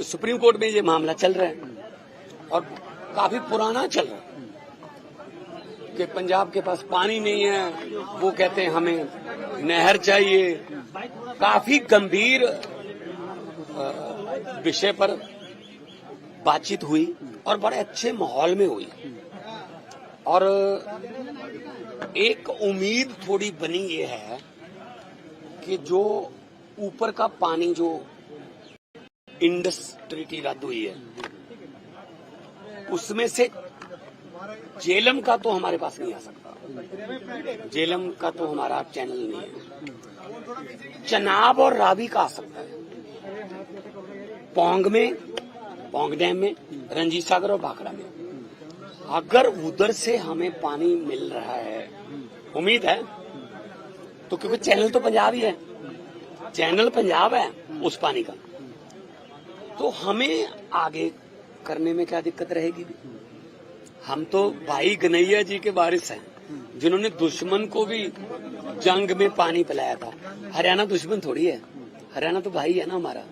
Supreme court में ये मामला चल रहा है और काफी पुराना चल रहा है कि पंजाब के पास पानी नहीं है, वो कहते हैं हमें नहर चाहिए। काफी गंभीर विषय पर बातचीत हुई और बड़े अच्छे माहौल में हुई और एक उम्मीद थोड़ी बनी ये है कि जो ऊपर का पानी जो इंडस ट्रीटी रद्द हुई है उसमें से झेलम का तो हमारे पास नहीं आ सकता, झेलम का तो हमारा चैनल नहीं है। चनाब और रावी का आ सकता है, पौंग डैम में, रंजीत सागर और भाखड़ा में। अगर उधर से हमें पानी मिल रहा है, उम्मीद है, तो क्योंकि चैनल तो पंजाब ही है, चैनल पंजाब है उस पानी का, तो हमें आगे करने में क्या दिक्कत रहेगी। हम तो भाई गनैया जी के वारिस हैं, जिन्होंने दुश्मन को भी जंग में पानी पिलाया था। हरियाणा दुश्मन थोड़ी है, हरियाणा तो भाई है ना हमारा।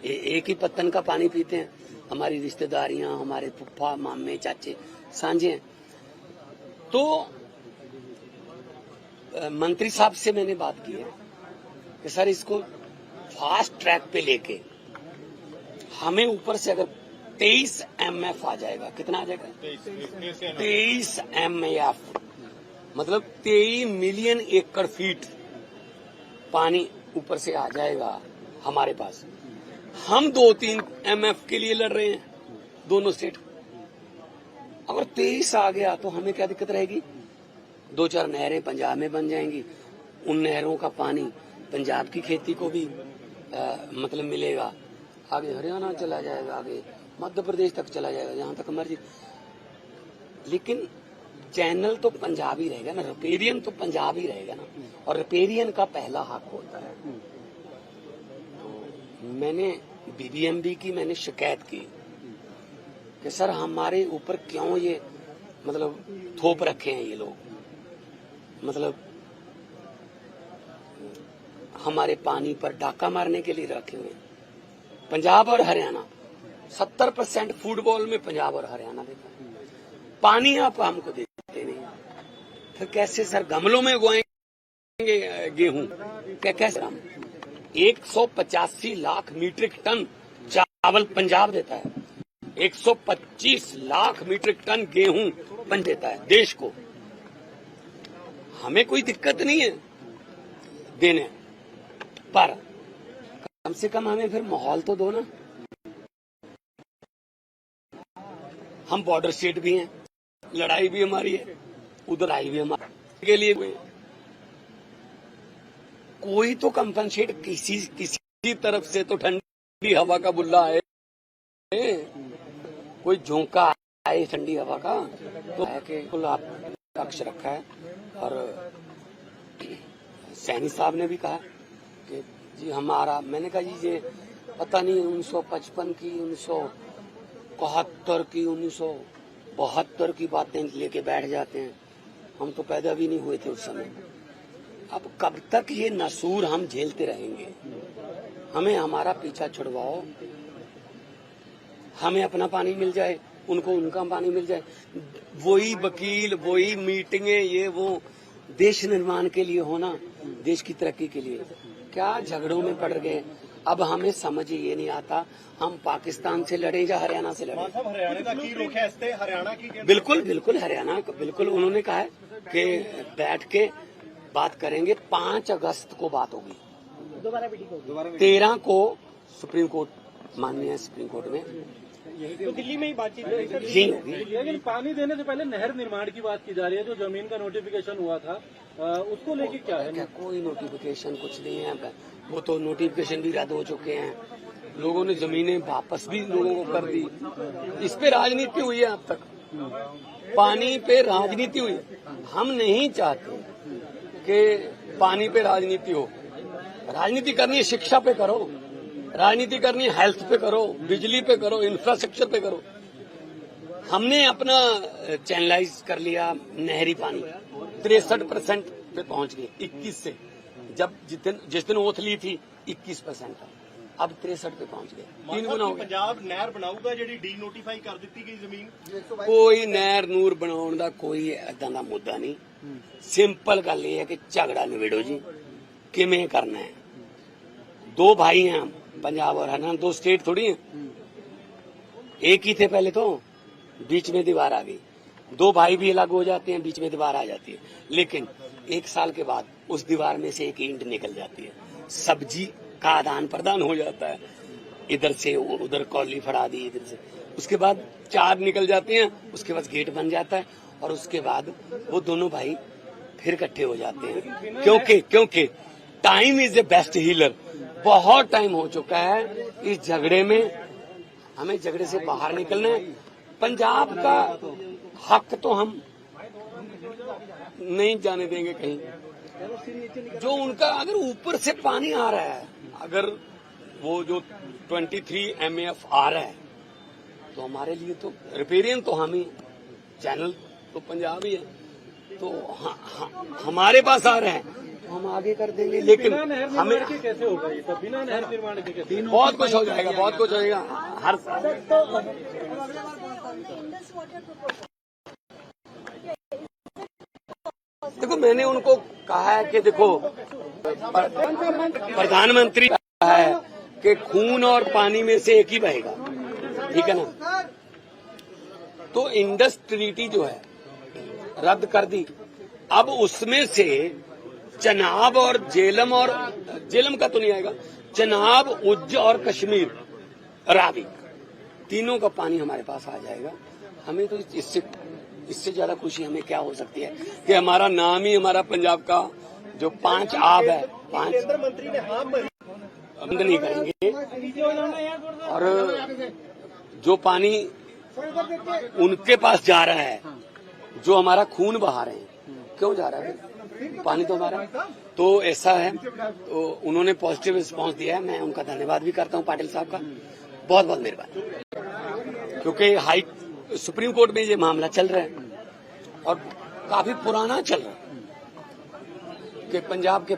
एक ही पत्तन का पानी पीते हैं, हमारी रिश्तेदारियां, हमारे फुफ्फा, मामे, चाचे सांझे हैं। तो मंत्री साहब से मैंने बात की है कि सर इसको फास्ट ट्रैक पे लेके हमें ऊपर से अगर 23 MF आ जाएगा, कितना आ जाएगा? 23 MF, मतलब 23 मिलियन एकड़ फीट पानी ऊपर से आ जाएगा हमारे पास। हम 2-3 MF के लिए लड़ रहे हैं, दोनों स्टेट। अगर 23 आ गया तो हमें क्या दिक्कत रहेगी? 2-4 नहरें पंजाब में बन जाएंगी, उन नहरों का पानी पंजाब की खेती को भी मतलब मिलेगा, आगे हरियाणा चला जाएगा, आगे मध्य प्रदेश तक चला जाएगा, जहां तक मर्जी। लेकिन चैनल तो पंजाब ही रहेगा ना, रिपेरियन तो पंजाब ही रहेगा ना, और रिपेरियन का पहला हक होता है। तो मैंने BBMB की मैंने शिकायत की कि सर हमारे ऊपर क्यों ये मतलब थोप रखे हैं ये लोग, मतलब हमारे पानी पर डाका मारने के लिए रखे हुए हैं। पंजाब और हरियाणा 70% फुटबॉल में पंजाब और हरियाणा देता है, पानी आप हमको देते नहीं, फिर कैसे सर गमलों में उगाएंगे गेहूं? कैसे? हम 185 लाख मीट्रिक टन चावल पंजाब देता है, 125 लाख मीट्रिक टन गेहूं पंजाब देता है देश को। हमें कोई दिक्कत नहीं है देने, पर कम से कम हमें फिर माहौल तो दो ना। हम बॉर्डर स्टेट भी हैं, लड़ाई भी हमारी है, उधर आई भी हमारे के लिए हुए। कोई तो कंपनसेट किसी तरफ से तो ठंडी हवा का बुल्ला है, कोई झोंका आए ठंडी हवा का, तो है कि कुल आप पक्ष रखा है। और सैनी साहब ने भी कहा कि जी हमारा, मैंने कहा जी ये पता नहीं 1955 की, 1971 की, 1972 की बातें लेके बैठ जाते हैं। हम तो पैदा भी नहीं हुए थे उस समय। अब कब तक ये नसूर हम झेलते रहेंगे? हमें हमारा पीछा छुड़वाओ, हमें अपना पानी मिल जाए, उनको उनका पानी मिल जाए। वही वकील, वही मीटिंगें, ये वो देश निर्माण के लिए होना, देश की तरक्की के लिए। क्या झगड़ों में पड़ गए? अब हमें समझ ये नहीं आता हम पाकिस्तान से लड़े या हरियाणा से लड़े। बिल्कुल बिल्कुल हरियाणा, बिल्कुल उन्होंने कहा है कि बैठ के बात करेंगे। 5 अगस्त को बात होगी, 13 को सुप्रीम कोर्ट, माननीय सुप्रीम कोर्ट में, तो दिल्ली में ही बातचीत यही होगी। लेकिन पानी देने से पहले नहर निर्माण की बात की जा रही है, जो जमीन का नोटिफिकेशन हुआ था, उसको लेके क्या है? क्या कोई नोटिफिकेशन कुछ नहीं है, वो तो नोटिफिकेशन भी रद्द हो चुके हैं, लोगों ने जमीनें वापस भी लोगों को कर दी। इस पे राजनीति हुई है अब तक, पानी पे राजनीति हुई। हम नहीं चाहते कि पानी पे राजनीति हो। राजनीति करनी है शिक्षा पे करो, राजनीति करनी है हेल्थ पे करो, बिजली पे करो, इंफ्रास्ट्रक्चर पे करो। हमने अपना चैनलाइज कर लिया नहरी पानी, 63% पे पहुंच गए 21 से। जब जिस दिन ओथ ली थी 21% था, अब 63 पे पहुंच गए। 3 गुना हो गया। ਪੰਜਾਬ ਨਹਿਰ ਬਣਾਊਗਾ ਜਿਹੜੀ ਡੀ ਨੋਟੀਫਾਈ ਕਰ ਦਿੱਤੀ ਗਈ ਜ਼ਮੀਨ। ਕੋਈ ਨਹਿਰ ਨੂਰ ਬਣਾਉਣ ਦਾ ਕੋਈ ਏਦਾਂ ਦਾ ਮੁੱਦਾ ਨਹੀਂ। ਸਿੰਪਲ ਗੱਲ ਇਹ ਹੈ ਕਿ ਝਗੜਾ ਨਿਬੇੜੋ ਜੀ, ਕਿਵੇਂ करना है। 2 भाई हैं हम, पंजाब और हरियाणा, 2 स्टेट थोड़ी हैं, एक ही थे पहले तो, बीच में दीवार आ गई। 2 भाई भी अलग हो जाते हैं, बीच में दीवार आ जाती है, लेकिन 1 साल के बाद उस दीवार में से एक ईंट निकल जाती है, सब्जी का आदान प्रदान हो जाता है, इधर से उधर कॉलोनी फड़ा दी, इधर से, उसके बाद 4 निकल जाते हैं, उसके बाद गेट बन जाता है और उसके बाद वो दोनों भाई फिर इकट्ठे हो जाते हैं। क्योंकि time is the best healer. बहुत टाइम हो चुका है इस झगड़े में, हमें झगड़े से बाहर निकलना है। पंजाब का हक तो हम नहीं जाने देंगे कहीं। जो उनका अगर ऊपर से पानी आ रहा है, अगर वो जो 23 MAF आ रहा है, तो हमारे लिए तो रिपेरियन तो हम ही, चैनल तो पंजाब ही है, तो हमारे पास आ रहे हैं तो हम आगे कर देंगे। लेकिन हमें कैसे होगा ये सब बिना नहर निर्माण के? कैसे? बहुत कुछ हो जाएगा, बहुत कुछ हो जाएगा हर साल। देखो, मैंने उनको कहा है कि देखो, प्रधानमंत्री कहा है कि खून और पानी में से एक ही बहेगा, ठीक है ना। तो इंडस ट्रीटी जो है रद्द कर दी, अब उसमें से चनाब और जेलम का तो नहीं आएगा, चनाब, उज्ज और कश्मीर, रावी, तीनों का पानी हमारे पास आ जाएगा। हमें तो इससे ज्यादा खुशी हमें क्या हो सकती है कि हमारा नाम ही, हमारा पंजाब का जो 5 आब है, 5 केंद्र मंत्री ने हाँ भरी, बंद नहीं करेंगे। और जो पानी उनके पास जा रहा है, जो हमारा खून बहा रहे हैं, क्यों जा रहा है? पानी तो हमारा, तो ऐसा है। तो उन्होंने पॉजिटिव रिस्पांस दिया है, मैं उनका धन्यवाद भी करता हूं पाटिल साहब का, बहुत बहुत मेहरबानी। क्योंकि सुप्रीम कोर्ट में ये मामला चल रहा है और काफी पुराना चल रहा है कि पंजाब के